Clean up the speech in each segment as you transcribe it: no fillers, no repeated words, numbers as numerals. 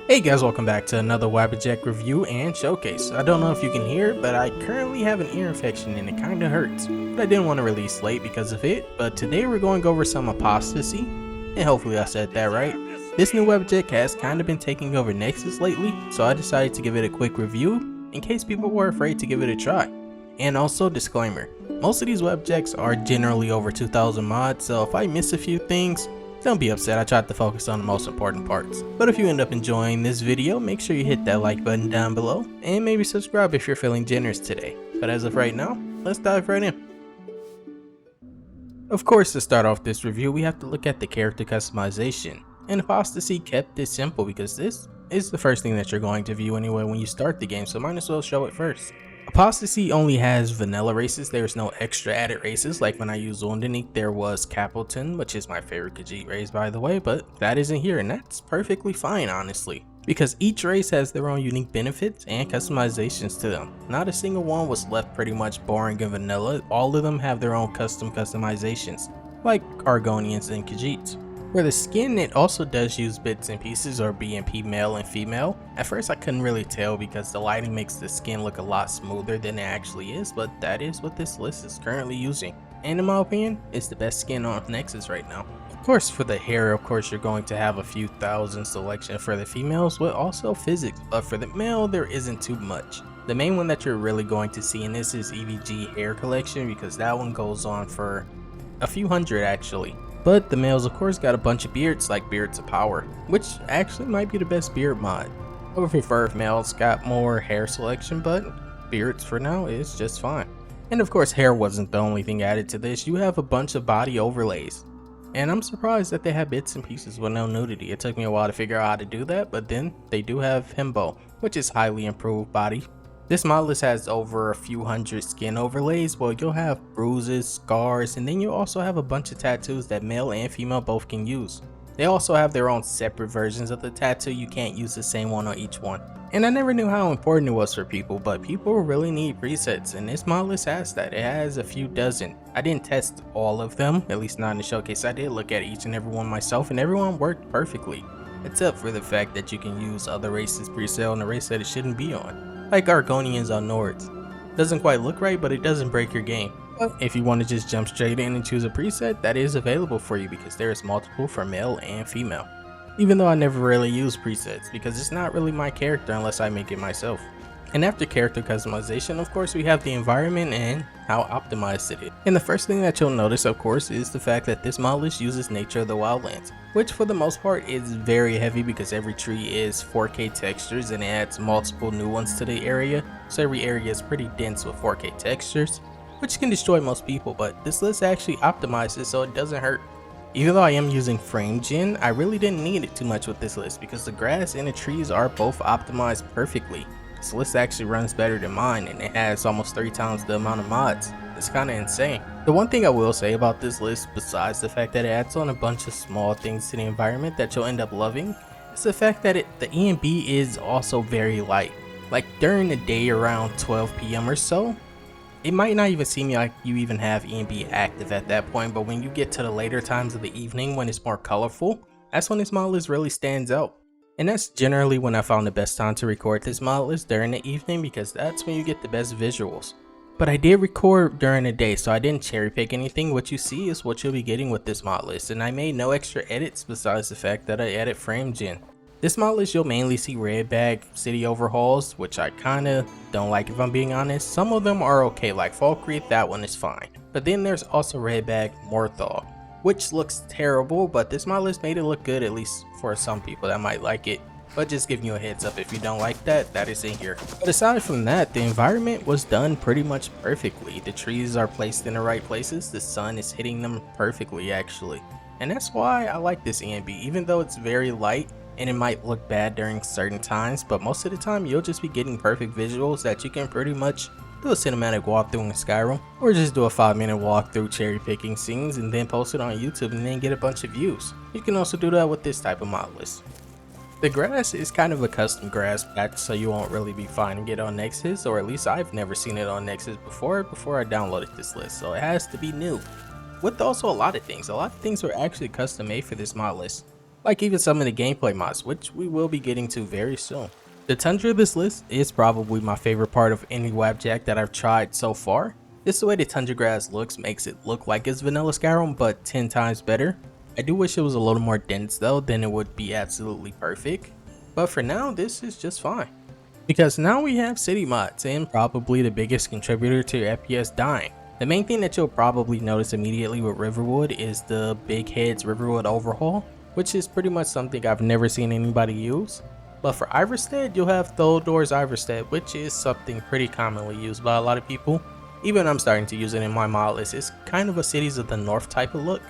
Hey guys, welcome back to another Wabbajack review and showcase. I don't know if you can hear, but I currently have an ear infection and it kinda hurts. But I didn't want to release late because of it, but today we're going over some Apostasy, and hopefully I said that right. This new Wabbajack has kinda been taking over Nexus lately, so I decided to give it a quick review in case people were afraid to give it a try. And also, disclaimer, most of these Wabjacks are generally over 2000 mods, so if I miss a few things, don't be upset, I tried to focus on the most important parts. But if you end up enjoying this video, make sure you hit that like button down below, and maybe subscribe if you're feeling generous today. But as of right now, let's dive right in. Of course, to start off this review, we have to look at the character customization. And Apostasy kept it simple because this is the first thing that you're going to view anyway when you start the game, so might as well show it first. Apostasy only has vanilla races, there's no extra added races. Like when I used Underneath, there was Capleton, which is my favorite Khajiit race by the way, but that isn't here, and that's perfectly fine honestly. Because each race has their own unique benefits and customizations to them. Not a single one was left pretty much boring and vanilla, all of them have their own customizations, like Argonians and Khajiits. For the skin, it also does use bits and pieces or BMP male and female. At first I couldn't really tell because the lighting makes the skin look a lot smoother than it actually is, but that is what this list is currently using. And in my opinion, it's the best skin on Nexus right now. Of course, for the hair, of course you're going to have a few thousand selection for the females, but also physics, but for the male there isn't too much. The main one that you're really going to see in this is EVG hair collection, because that one goes on for a few hundred actually. But the males of course got a bunch of beards like Beards of Power, which actually might be the best beard mod. I would prefer if males got more hair selection, but beards for now is just fine. And of course hair wasn't the only thing added to this, you have a bunch of body overlays. And I'm surprised that they have bits and pieces with no nudity. It took me a while to figure out how to do that, but then they do have himbo, which is highly improved body. This Modlist has over a few hundred skin overlays, well you'll have bruises, scars, and then you also have a bunch of tattoos that male and female both can use. They also have their own separate versions of the tattoo, you can't use the same one on each one. And I never knew how important it was for people, but people really need presets, and this Modlist has that. It has a few dozen. I didn't test all of them, at least not in the showcase. I did look at each and every one myself, and everyone worked perfectly. Except for the fact that you can use other races pre-sale on a race that it shouldn't be on. Like Argonians on Nords. Doesn't quite look right, but it doesn't break your game. But if you want to just jump straight in and choose a preset, that is available for you because there is multiple for male and female. Even though I never really use presets because it's not really my character unless I make it myself. And after character customization, of course we have the environment and how optimized it is. And the first thing that you'll notice of course is the fact that this Modlist uses Nature of the Wildlands, which for the most part is very heavy because every tree is 4K textures and it adds multiple new ones to the area, so every area is pretty dense with 4K textures, which can destroy most people, but this list actually optimizes so it doesn't hurt. Even though I am using frame gen, I really didn't need it too much with this list because the grass and the trees are both optimized perfectly. This list actually runs better than mine and it has almost 3 times the amount of mods. It's kinda insane. The one thing I will say about this list, besides the fact that it adds on a bunch of small things to the environment that you'll end up loving, is the fact that the EMB is also very light. Like during the day around 12 PM or so, it might not even seem like you even have EMB active at that point, but when you get to the later times of the evening when it's more colorful, that's when this Modlist really stands out. And that's generally when I found the best time to record this Modlist, during the evening, because that's when you get the best visuals. But I did record during the day, so I didn't cherry pick anything. What you see is what you'll be getting with this Modlist, and I made no extra edits besides the fact that I edit frame gen. This Modlist you'll mainly see red bag city overhauls, which I kinda don't like if I'm being honest. Some of them are okay, like Falkreath, that one is fine. But then there's also red bag Morthal, which looks terrible, but this Modlist made it look good, at least for some people that might like it. But just giving you a heads up, if you don't like that, that is in here. But aside from that, the environment was done pretty much perfectly. The trees are placed in the right places, the sun is hitting them perfectly actually. And that's why I like this EMB, even though it's very light and it might look bad during certain times, but most of the time you'll just be getting perfect visuals that you can pretty much do a cinematic walkthrough in Skyrim, or just do a 5-minute walkthrough cherry picking scenes and then post it on YouTube and then get a bunch of views. You can also do that with this type of Modlist. The grass is kind of a custom grass patch, so you won't really be finding it on Nexus, or at least I've never seen it on Nexus before I downloaded this list, so it has to be new. With also a lot of things were actually custom made for this Modlist. like even some of the gameplay mods, which we will be getting to very soon. The tundra of this list is probably my favorite part of any Wabjack that I've tried so far. Just the way the tundra grass looks makes it look like it's vanilla Skyrim, but 10 times better. I do wish it was a little more dense though, then it would be absolutely perfect. But for now, this is just fine. Because now we have city mods, and probably the biggest contributor to your FPS dying. The main thing that you'll probably notice immediately with Riverwood is the Big Heads Riverwood overhaul, which is pretty much something I've never seen anybody use. But for Iverstead, you'll have Tholdor's Iverstead, which is something pretty commonly used by a lot of people. Even I'm starting to use it in my mod list. It's kind of a Cities of the North type of look,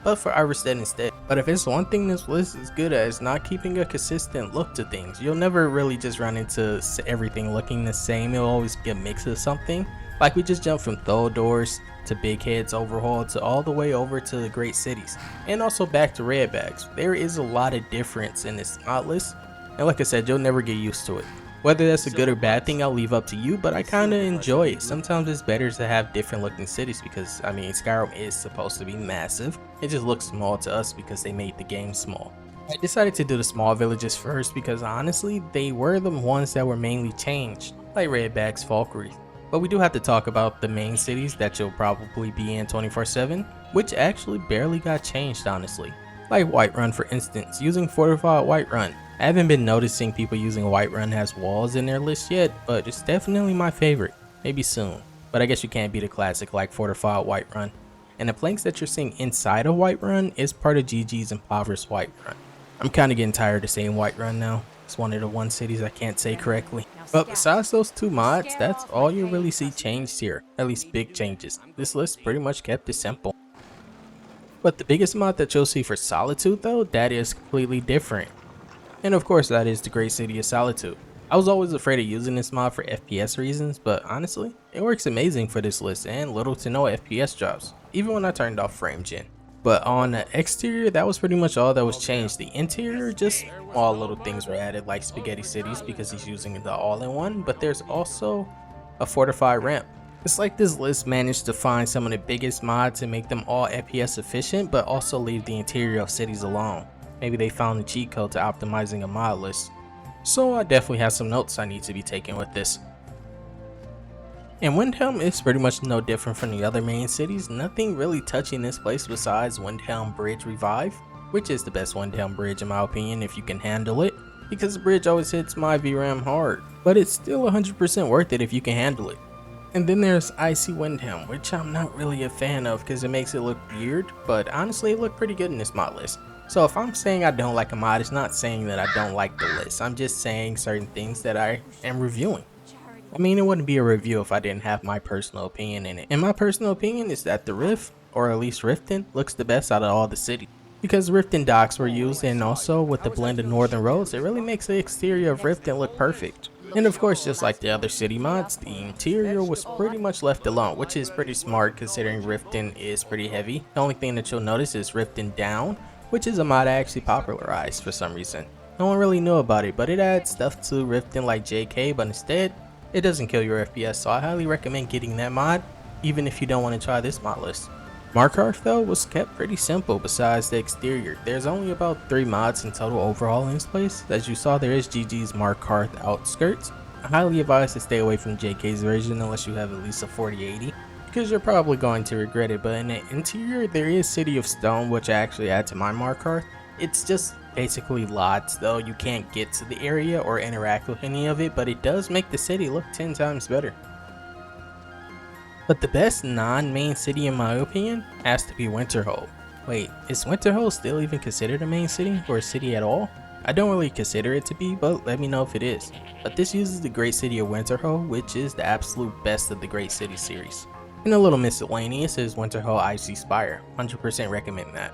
but for Iverstead instead. But if it's one thing this list is good at, is not keeping a consistent look to things. You'll never really just run into everything looking the same. It'll always be a mix of something. Like we just jumped from Tholdor's to Big Head's overhaul to all the way over to the Great Cities, and also back to Redbacks. There is a lot of difference in this mod list, and like I said, you'll never get used to it. Whether that's a good or bad thing, I'll leave up to you, but I kinda enjoy it. Sometimes it's better to have different looking cities because, I mean, Skyrim is supposed to be massive. It just looks small to us because they made the game small. I decided to do the small villages first because honestly, they were the ones that were mainly changed, like Redback's Falkreath. But we do have to talk about the main cities that you'll probably be in 24/7, which actually barely got changed honestly. Like Whiterun for instance, using fortified Whiterun. I haven't been noticing people using Whiterun as walls in their list yet, but it's definitely my favorite. Maybe soon. But I guess you can't beat a classic like fortified Whiterun. And the planks that you're seeing inside of Whiterun is part of GG's Impoverished Whiterun. I'm kinda getting tired of saying Whiterun now. It's one of the one cities I can't say correctly. But besides those two mods, that's all you really see changed here, at least big changes. This list pretty much kept it simple. But the biggest mod that you'll see for Solitude though, that is completely different. And of course that is the Great City of Solitude. I was always afraid of using this mod for FPS reasons, but honestly, it works amazing for this list and little to no FPS drops, even when I turned off frame gen. But on the exterior, that was pretty much all that was changed. The interior, just all little things were added like Spaghetti Cities because he's using the all-in-one, but there's also a fortified ramp. It's like this list managed to find some of the biggest mods and make them all FPS efficient, but also leave the interior of cities alone. Maybe they found the cheat code to optimizing a mod list. So I definitely have some notes I need to be taking with this. And Windhelm is pretty much no different from the other main cities, nothing really touching this place besides Windhelm Bridge Revive, which is the best Windhelm bridge in my opinion if you can handle it, because the bridge always hits my VRAM hard, but it's still 100% worth it if you can handle it. And then there's Icy Windhelm, which I'm not really a fan of because it makes it look weird, but honestly it looked pretty good in this mod list. So if I'm saying I don't like a mod, it's not saying that I don't like the list, I'm just saying certain things that I am reviewing. I mean, it wouldn't be a review if I didn't have my personal opinion in it. And my personal opinion is that the Rift, or at least Riften, looks the best out of all the cities. Because Riften docks were used, and also with the blend of northern roads, it really makes the exterior of Riften look perfect. And of course, just like the other city mods, the interior was pretty much left alone, which is pretty smart considering Riften is pretty heavy. The only thing that you'll notice is Riften Down, which is a mod I actually popularized for some reason. No one really knew about it, but it adds stuff to Riften like JK, but instead, it doesn't kill your FPS, so I highly recommend getting that mod, even if you don't want to try this mod list. Markarth though was kept pretty simple besides the exterior. There's only about 3 mods in total overall in this place. As you saw, there is GG's Markarth Outskirts. I highly advise to stay away from JK's version unless you have at least a 4080, because you're probably going to regret it. But in the interior, there is City of Stone, which I actually add to my Markarth. It's just basically lots though, you can't get to the area or interact with any of it, but it does make the city look 10 times better. But the best non-main city in my opinion has to be Winterhold. Wait, is Winterhold still even considered a main city or a city at all? I don't really consider it to be, but let me know if it is. But this uses the Great City of Winterhold, which is the absolute best of the Great City series. And a little miscellaneous is Winterhold Icy Spire, 100% recommend that.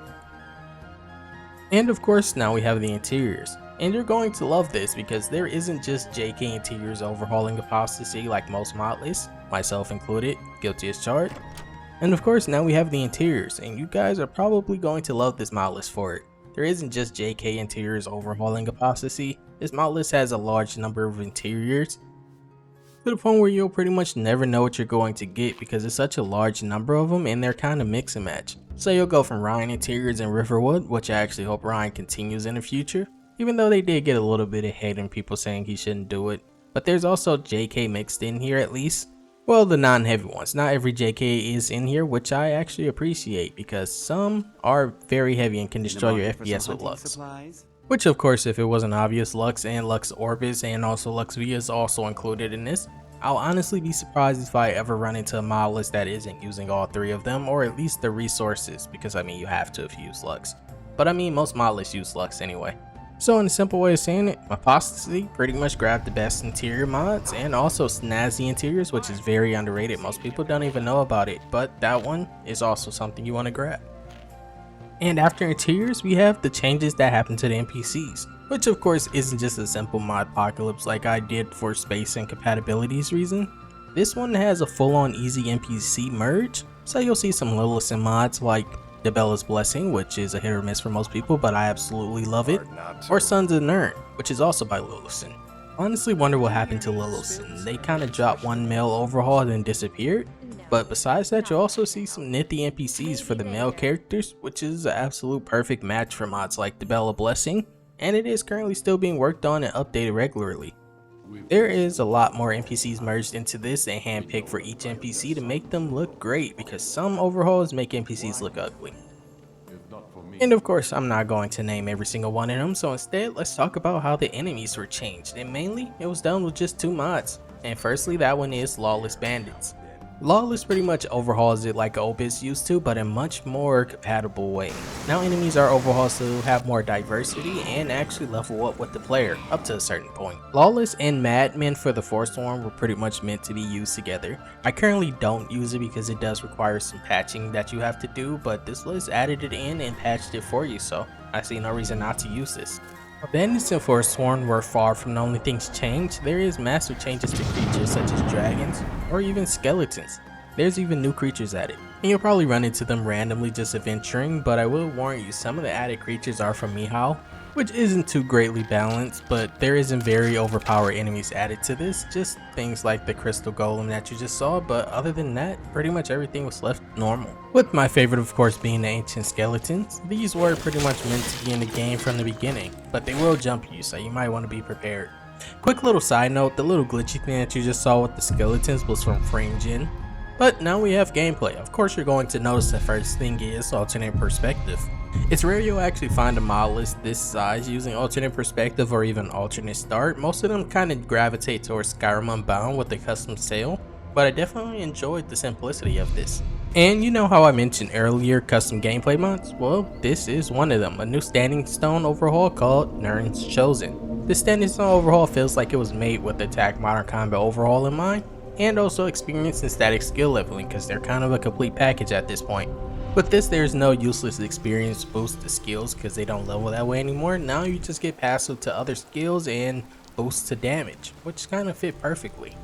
And of course, now we have the interiors. And you're going to love this because there isn't just JK interiors overhauling Apostasy like most mod lists, myself included, guilty as charged. And of course, now we have the interiors, and you guys are probably going to love this mod list for it. There isn't just JK interiors overhauling Apostasy. This mod list has a large number of interiors. to the point where you'll pretty much never know what you're going to get because it's such a large number of them and they're kind of mix and match. So you'll go from Ryan interiors and Riverwood, which I actually hope Ryan continues in the future, even though they did get a little bit of hate and people saying he shouldn't do it. But there's also JK mixed in here at least. Well, the non-heavy ones. Not every JK is in here, which I actually appreciate because some are very heavy and can destroy your FPS with Lux. Which of course, if it wasn't obvious, Lux and Lux Orbis and also Lux V is also included in this. I'll honestly be surprised if I ever run into a Modlist that isn't using all three of them, or at least the resources, because I mean you have to if you use Lux. But I mean most Modlists use Lux anyway. So in a simple way of saying it, Apostasy pretty much grabbed the best interior mods and also snazzy interiors, which is very underrated. Most people don't even know about it, but that one is also something you want to grab. And after interiors, we have the changes that happen to the NPCs, which of course isn't just a simple mod apocalypse like I did for space and compatibilities reason. This one has a full-on easy NPC merge, so you'll see some Lilith mods like Debella's Blessing, which is a hit or miss for most people, but I absolutely love it, or Sons of Nern, which is also by Lilith. Honestly wonder what happened to Lilith. They kind of dropped one male overhaul and then disappeared, but besides that you'll also see some nifty NPCs for the male characters, which is an absolute perfect match for mods like Debella Blessing, and it is currently still being worked on and updated regularly. There is a lot more NPCs merged into this and handpicked for each NPC to make them look great because some overhauls make NPCs look ugly. And of course I'm not going to name every single one of them, so instead let's talk about how the enemies were changed, and mainly it was done with just two mods. And firstly, that one is Lawless Bandits. Lawless pretty much overhauls it like Obis used to, but in a much more compatible way. Now enemies are overhauled to have more diversity and actually level up with the player, up to a certain point. Lawless and Madmen for the Forsworn were pretty much meant to be used together. I currently don't use it because it does require some patching that you have to do, but this list added it in and patched it for you, so I see no reason not to use this. Bandits and Forsworn were far from the only things changed. There is massive changes to creatures such as dragons or even skeletons. There's even new creatures added, and you'll probably run into them randomly just adventuring, but I will warn you, some of the added creatures are from Mihal, which isn't too greatly balanced, but there isn't very overpowered enemies added to this, just things like the crystal golem that you just saw, but other than that, pretty much everything was left normal. With my favorite of course being the ancient skeletons. These were pretty much meant to be in the game from the beginning, but they will jump you, so you might want to be prepared. Quick little side note, the little glitchy thing that you just saw with the skeletons was from Frame Gen. But now we have gameplay. Of course you're going to notice the first thing is alternate perspective. It's rare you'll actually find a mod list this size using alternate perspective or even alternate start. Most of them kind of gravitate towards Skyrim Unbound with the custom sail, but I definitely enjoyed the simplicity of this. And you know how I mentioned earlier custom gameplay mods? Well, this is one of them, a new standing stone overhaul called Nern's Chosen. The standing stone overhaul feels like it was made with Attack Modern Combat overhaul in mind, and also experience and static skill leveling because they're kind of a complete package at this point. With this, there's no useless experience boost to skills because they don't level that way anymore. Now you just get passive to other skills and boost to damage, which kind of fit perfectly.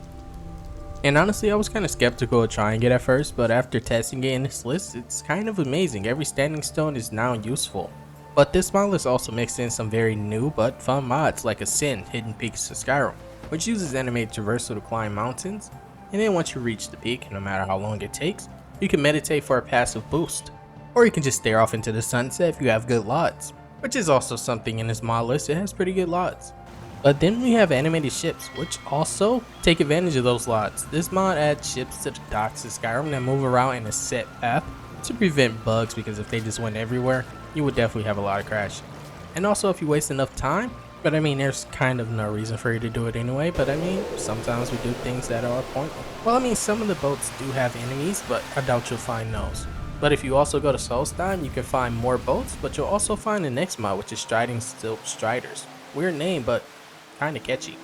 And honestly, I was kind of skeptical of trying it at first, but after testing it in this list, it's kind of amazing. Every standing stone is now useful. But this mod list also mixed in some very new but fun mods like Ascend, Hidden Peaks of Skyrim, which uses animated traversal to climb mountains, and then once you reach the peak, no matter how long it takes, you can meditate for a passive boost. Or you can just stare off into the sunset if you have good LODs, which is also something in this mod list. It has pretty good LODs. But then we have animated ships, which also take advantage of those LODs. This mod adds ships to the docks of Skyrim that move around in a set path to prevent bugs, because if they just went everywhere, you would definitely have a lot of crashing. And also if you waste enough time, but I mean there's kind of no reason for you to do it anyway, but I mean sometimes we do things that are pointless. Well, I mean some of the boats do have enemies, but I doubt you'll find those. But if you also go to Solstheim, you can find more boats, but you'll also find the next mod, which is Striding Stilt Striders. Weird name, but kinda catchy.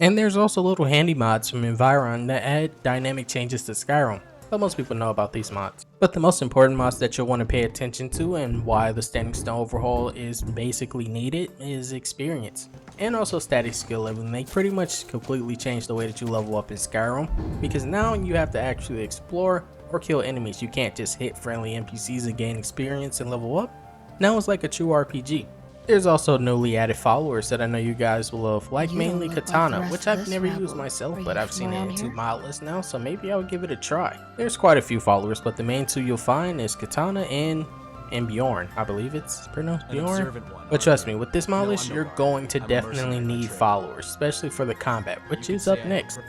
And there's also little handy mods from Environ that add dynamic changes to Skyrim, but most people know about these mods. But the most important mods that you'll want to pay attention to, and why the Standing Stone overhaul is basically needed, is experience. And also static skill leveling. They pretty much completely change the way that you level up in Skyrim, because now you have to actually explore or kill enemies. You can't just hit friendly NPCs and gain experience and level up. Now it's like a true RPG. There's also newly added followers that I know you guys will love, like mainly Katana, which I've never used myself, but I've seen it in 2 Modlist now, so maybe I'll give it a try. There's quite a few followers, but the main 2 you'll find is Katana and Bjorn. I believe it's pronounced Bjorn. But trust me, with this Modlist, you're going to definitely need followers, especially for the combat, which is up next.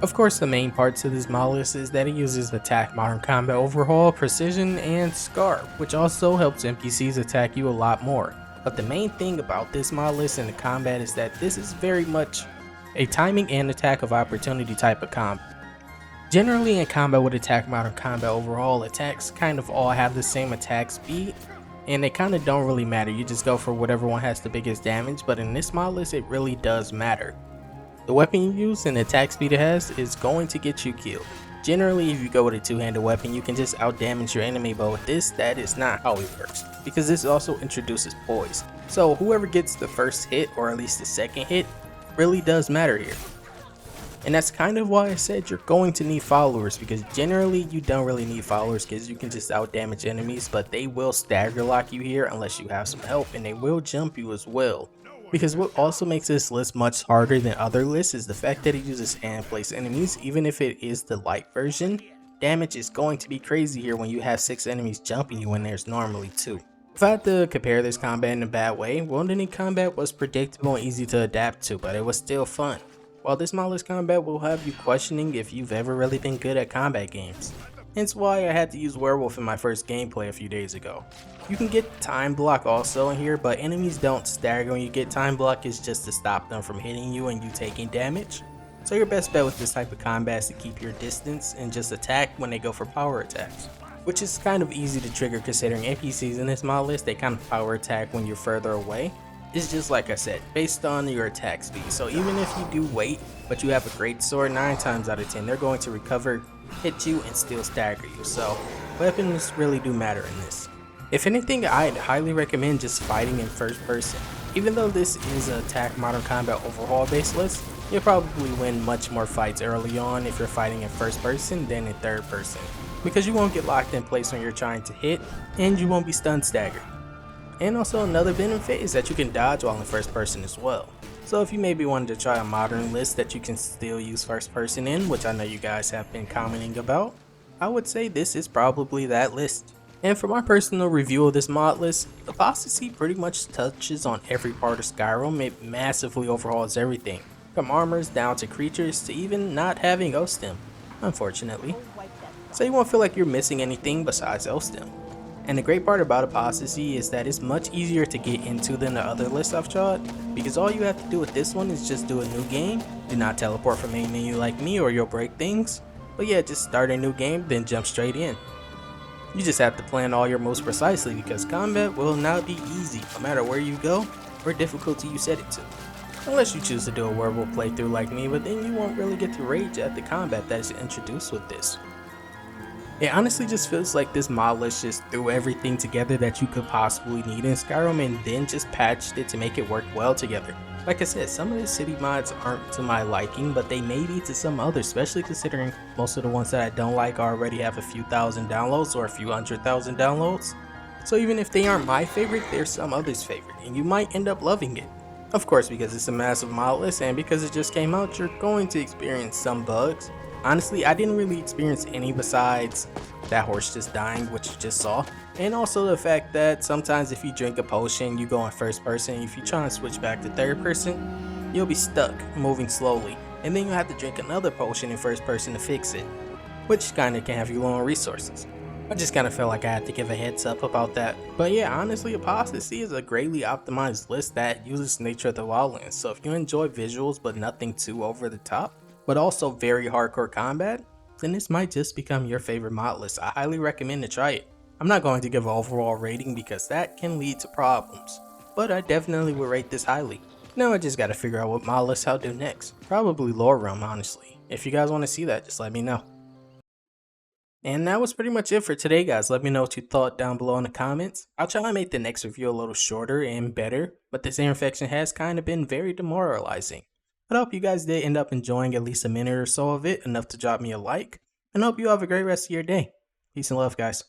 Of course, the main parts of this Modlist is that it uses attack, modern combat overhaul, precision, and scar, which also helps NPCs attack you a lot more. But the main thing about this Modlist and the combat is that this is very much a timing and attack of opportunity type of combat. Generally in combat with attack, modern combat overall, attacks kind of all have the same attack speed, and they kind of don't really matter. You just go for whatever one has the biggest damage, but in this Modlist it really does matter. The weapon you use and the attack speed it has is going to get you killed. Generally, if you go with a two-handed weapon, you can just outdamage your enemy, but with this, that is not how it works, because this also introduces poise. So whoever gets the first hit, or at least the second hit, really does matter here. And that's kind of why I said you're going to need followers, because generally you don't really need followers because you can just outdamage enemies, but they will stagger lock you here unless you have some help, and they will jump you as well. Because what also makes this list much harder than other lists is the fact that it uses hand place enemies. Even if it is the light version, damage is going to be crazy here when you have 6 enemies jumping you when there's normally 2. If I had to compare this combat in a bad way, Wounded Knee combat was predictable and easy to adapt to, but it was still fun. While this Modlist combat will have you questioning if you've ever really been good at combat games. Hence why I had to use Werewolf in my first gameplay a few days ago. You can get time block also in here, but enemies don't stagger when you get time block. Is just to stop them from hitting you and you taking damage. So your best bet with this type of combat is to keep your distance and just attack when they go for power attacks. Which is kind of easy to trigger considering NPCs in this Modlist, they kind of power attack when you're further away. It's just like I said, based on your attack speed. So even if you do wait, but you have a great sword, 9 times out of 10, they're going to recover, hit you, and still stagger you. So weapons really do matter in this. If anything, I'd highly recommend just fighting in first person. Even though this is an attack modern combat overhaul based list, you'll probably win much more fights early on if you're fighting in first person than in third person. Because you won't get locked in place when you're trying to hit, and you won't be stun staggered. And also another benefit is that you can dodge while in first person as well. So if you maybe wanted to try a modern list that you can still use first person in, which I know you guys have been commenting about, I would say this is probably that list. And for my personal review of this mod list, Apostasy pretty much touches on every part of Skyrim. It massively overhauls everything, from armors down to creatures to even not having Ostem, unfortunately. So you won't feel like you're missing anything besides Ostem. And the great part about Apostasy is that it's much easier to get into than the other lists I've tried, because all you have to do with this one is just do a new game, do not teleport from main menu like me or you'll break things, but yeah, just start a new game then jump straight in. You just have to plan all your moves precisely because combat will not be easy no matter where you go or difficulty you set it to. Unless you choose to do a werewolf playthrough like me, but then you won't really get to rage at the combat that is introduced with this. It honestly just feels like this mod list just threw everything together that you could possibly need in Skyrim and then just patched it to make it work well together. Like I said, some of the city mods aren't to my liking, but they may be to some others, especially considering most of the ones that I don't like already have a few thousand downloads or a few 100,000 downloads. So even if they aren't my favorite, they're some others' favorite, and you might end up loving it. Of course, because it's a massive mod list and because it just came out, you're going to experience some bugs. Honestly, I didn't really experience any besides that horse just dying, which you just saw. And also the fact that sometimes if you drink a potion, you go in first person. If you try and switch back to third person, you'll be stuck, moving slowly. And then you have to drink another potion in first person to fix it, which kinda can have you low on resources. I just kinda felt like I had to give a heads up about that. But yeah, honestly, Apostasy is a greatly optimized list that uses Nature of the Wildlands. So if you enjoy visuals but nothing too over the top, but also very hardcore combat, then this might just become your favorite mod list. I highly recommend to try it. I'm not going to give an overall rating because that can lead to problems, but I definitely would rate this highly. Now I just gotta figure out what mod list I'll do next. Probably Lore Realm, honestly. If you guys want to see that, just let me know. And that was pretty much it for today, guys. Let me know what you thought down below in the comments. I'll try to make the next review a little shorter and better, but this ear infection has kind of been very demoralizing. But I hope you guys did end up enjoying at least a minute or so of it, enough to drop me a like, and I hope you have a great rest of your day. Peace and love, guys.